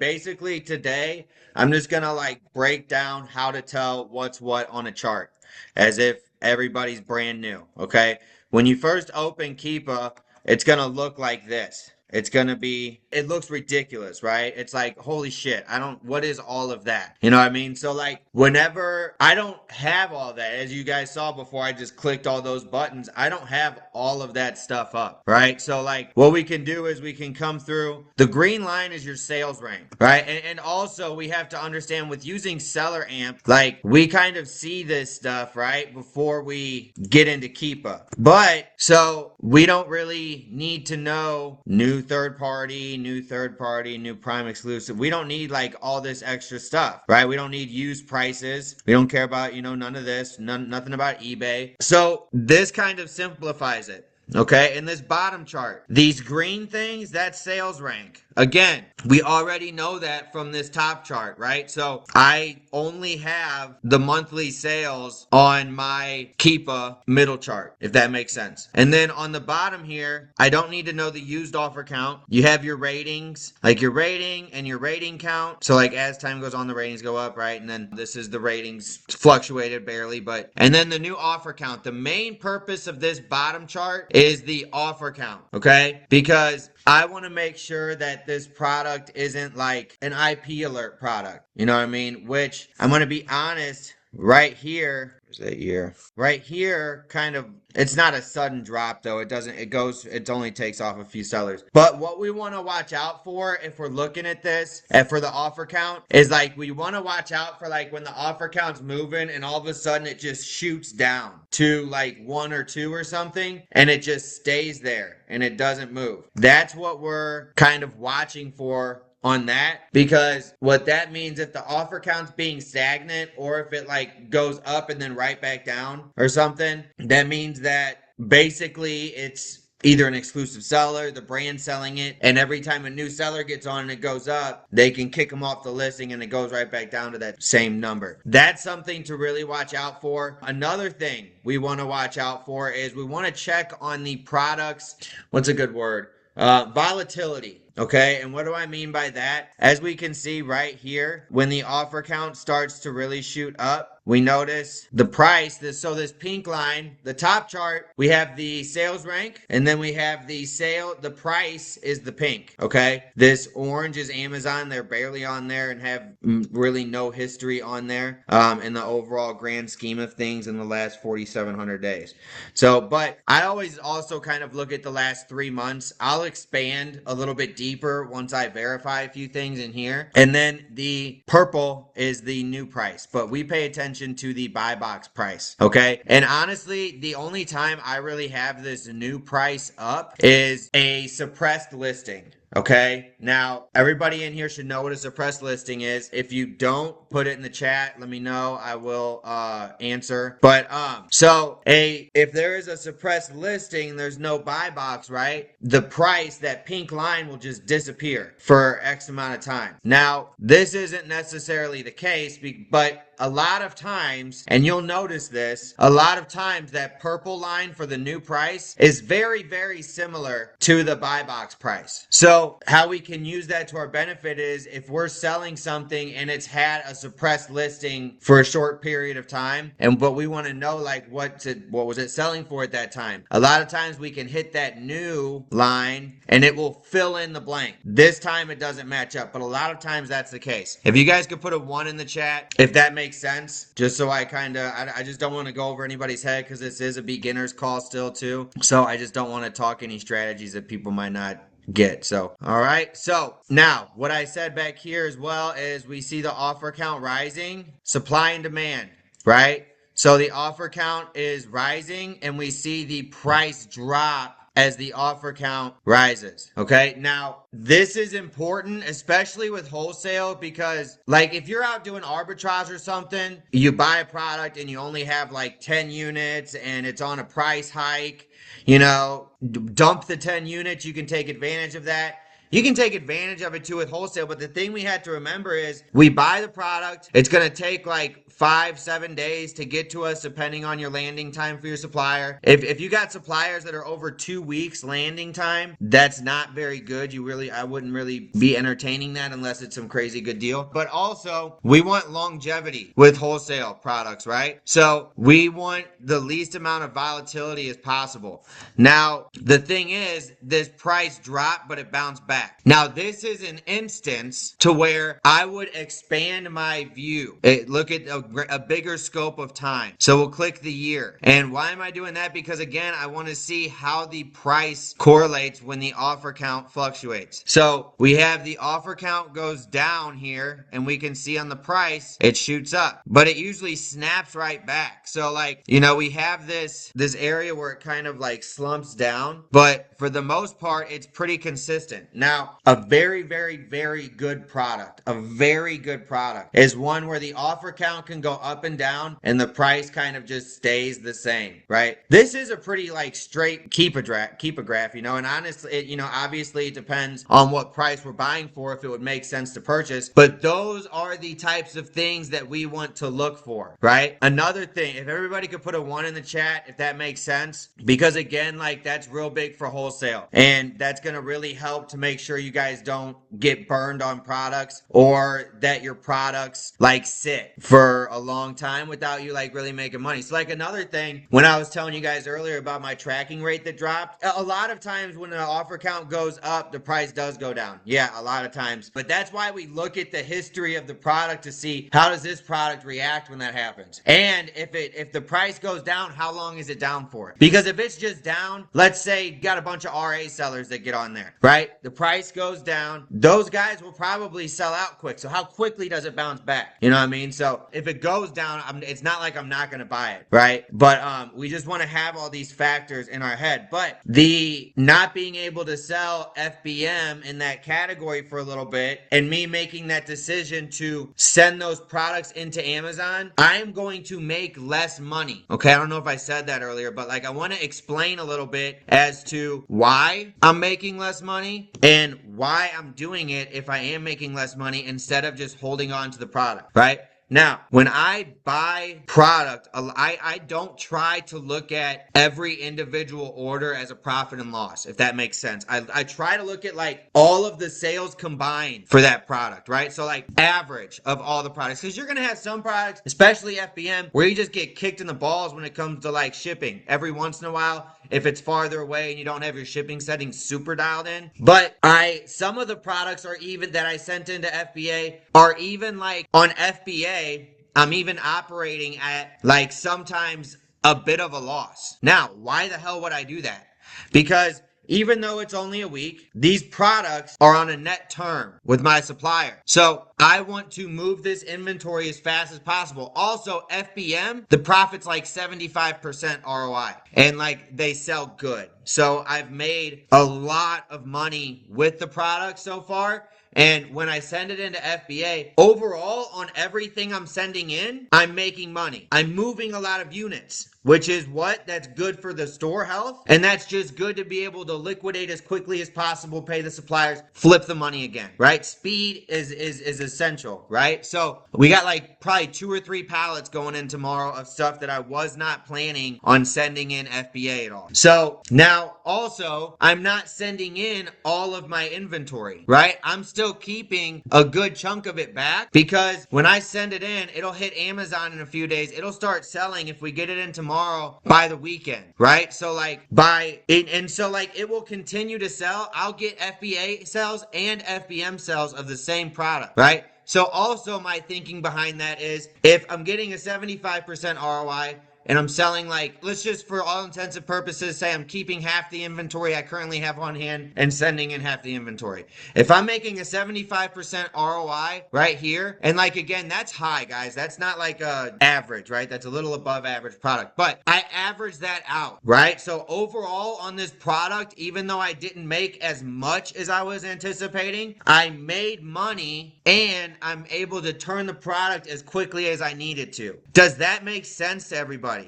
basically today, I'm just gonna like break down how to tell what's what on a chart as if everybody's brand new. Okay. When you first open Keepa, it's gonna look like this. It looks ridiculous, right? It's like, holy shit, what is all of that? You know what I mean? So, like, whenever I don't have all that, as you guys saw before, I just clicked all those buttons. I don't have all of that stuff up, right? So, like, what we can do is we can come through. The green line is your sales rank, right? And also, we have to understand with using Seller Amp, like, we kind of see this stuff, right? Before we get into Keepa. But, so, we don't really need to know new third party, new prime exclusive. We don't need like all this extra stuff, right? We don't need used prices. We don't care about, none of this, nothing about eBay. So this kind of simplifies it. Okay, in this bottom chart, these green things, that's sales rank. Again, we already know that from this top chart, right? So I only have the monthly sales on my Keepa middle chart, if that makes sense. And then on the bottom here, I don't need to know the used offer count. You have your ratings, like your rating and your rating count. So like as time goes on, the ratings go up, right? And then this is the ratings fluctuated barely, and then the new offer count. The main purpose of this bottom chart is the offer count, okay? Because I want to make sure that this product isn't like an IP alert product. You know what I mean? Which I'm going to be honest, right here. Where's that year? Right here, kind of, it's not a sudden drop though. It only takes off a few sellers. But what we want to watch out for if we're looking at this and for the offer count is like we want to watch out for like when the offer count's moving and all of a sudden it just shoots down to like 1 or 2 or something and it just stays there and it doesn't move. That's what we're kind of watching for on that, because what that means, if the offer count's being stagnant or if it like goes up and then right back down or something, that means that basically it's either an exclusive seller, the brand selling it, and every time a new seller gets on and it goes up, they can kick them off the listing and it goes right back down to that same number. That's something to really watch out for. Another thing we want to watch out for is we want to check on the products. What's a good word? Volatility. Okay, and what do I mean by that? As we can see right here, when the offer count starts to really shoot up, we notice the price. This pink line, the top chart, we have the sales rank, and then we have the price is the pink. Okay, this orange is Amazon. They're barely on there and have really no history on there in the overall grand scheme of things in the last 4,700 days. So, but I always also kind of look at the last 3 months. I'll expand a little bit deeper once I verify a few things in here. And then the purple is the new price, but we pay attention to the buy box price. Okay. And honestly, the only time I really have this new price up is a suppressed listing. Okay, now everybody in here should know what a suppressed listing is. If you don't, put it in the chat. Let me know. I will answer. But if there is a suppressed listing, there's no buy box, right? The price, that pink line, will just disappear for X amount of time. Now, this isn't necessarily the case, but a lot of times, and you'll notice this, a lot of times that purple line for the new price is very, very similar to the buy box price. So how we can use that to our benefit is if we're selling something and it's had a suppressed listing for a short period of time, but we want to know like what was it selling for at that time. A lot of times we can hit that new line and it will fill in the blank. This time it doesn't match up, but a lot of times that's the case. If you guys could put a 1 in the chat, if that makes sense, just so I just don't want to go over anybody's head because this is a beginner's call still too. So I just don't want to talk any strategies that people might not get. So, all right. So now what I said back here as well is we see the offer count rising, supply and demand, right? So the offer count is rising and we see the price drop as the offer count rises. Okay. Now, this is important, especially with wholesale, because like if you're out doing arbitrage or something, you buy a product and you only have like 10 units and it's on a price hike, dump the 10 units. You can take advantage of that. You can take advantage of it too with wholesale, but the thing we had to remember is we buy the product. It's going to take like 5-7 days to get to us depending on your landing time for your supplier. If you got suppliers that are over 2 weeks landing time, that's not very good. I wouldn't really be entertaining that unless it's some crazy good deal. But also, we want longevity with wholesale products, right? So we want the least amount of volatility as possible. Now, the thing is, this price dropped, but it bounced back. Now, this is an instance to where I would expand my view. Look at a bigger scope of time. So we'll click the year. And why am I doing that? Because again, I want to see how the price correlates when the offer count fluctuates. So we have the offer count goes down here, and we can see on the price, it shoots up, but it usually snaps right back. So like, we have this area where it kind of like slumps down, but for the most part, it's pretty consistent. Now, a very, very, very good product, is one where the offer count can go up and down and the price kind of just stays the same, right? This is a pretty like straight Keepa graph, and honestly, obviously it depends on what price we're buying for, if it would make sense to purchase, but those are the types of things that we want to look for, right? Another thing, if everybody could put a 1 in the chat, if that makes sense, because again, like that's real big for wholesale, and that's going to really help to make sure you guys don't get burned on products, or that your products like sit for a long time without you like really making money. So like another thing, when I was telling you guys earlier about my tracking rate that dropped, a lot of times when the offer count goes up, the price does go down. Yeah, a lot of times. But that's why we look at the history of the product to see how does this product react when that happens. And if the price goes down, how long is it down for? Because if it's just down, let's say you got a bunch of RA sellers that get on there, right? The price goes down. Those guys will probably sell out quick. So how quickly does it bounce back? You know what I mean? So if it goes down, it's not like I'm not going to buy it, right? But we just want to have all these factors in our head. But the not being able to sell FBM in that category for a little bit, and me making that decision to send those products into Amazon, I'm going to make less money. Okay, I don't know if I said that earlier, but like I want to explain a little bit as to why I'm making less money and why I'm doing it if I am making less money instead of just holding on to the product, right? Now, when I buy product, I don't try to look at every individual order as a profit and loss, if that makes sense. I try to look at like all of the sales combined for that product, right? So like average of all the products, because you're going to have some products, especially FBM, where you just get kicked in the balls when it comes to like shipping every once in a while, if it's farther away and you don't have your shipping settings super dialed in. But some of the products are even that I sent into FBA are even like on FBA, I'm even operating at like sometimes a bit of a loss. Now, why the hell would I do that? Because even though it's only a week, these products are on a net term with my supplier. So I want to move this inventory as fast as possible. Also, FBM, the profit's like 75% ROI, and like they sell good. So I've made a lot of money with the product so far. And when I send it into FBA, overall on everything I'm sending in, I'm making money. I'm moving a lot of units, which is that's good for the store health. And that's just good to be able to liquidate as quickly as possible, pay the suppliers, flip the money again, right? Speed is essential, right? So we got like probably 2 or 3 pallets going in tomorrow of stuff that I was not planning on sending in FBA at all. So now also I'm not sending in all of my inventory, right? I'm still keeping a good chunk of it back, because when I send it in, it'll hit Amazon in a few days. It'll start selling if we get it in tomorrow by the weekend, right? So like it will continue to sell. I'll get FBA sales and FBM sales of the same product, right? So also my thinking behind that is, if I'm getting a 75% ROI and I'm selling like, let's just for all intents and purposes say I'm keeping half the inventory I currently have on hand and sending in half the inventory. If I'm making a 75% ROI right here, and like again, that's high, guys. That's not like a average, right? That's a little above average product, but I average that out, right? So overall on this product, even though I didn't make as much as I was anticipating, I made money and I'm able to turn the product as quickly as I needed to. Does that make sense to everybody?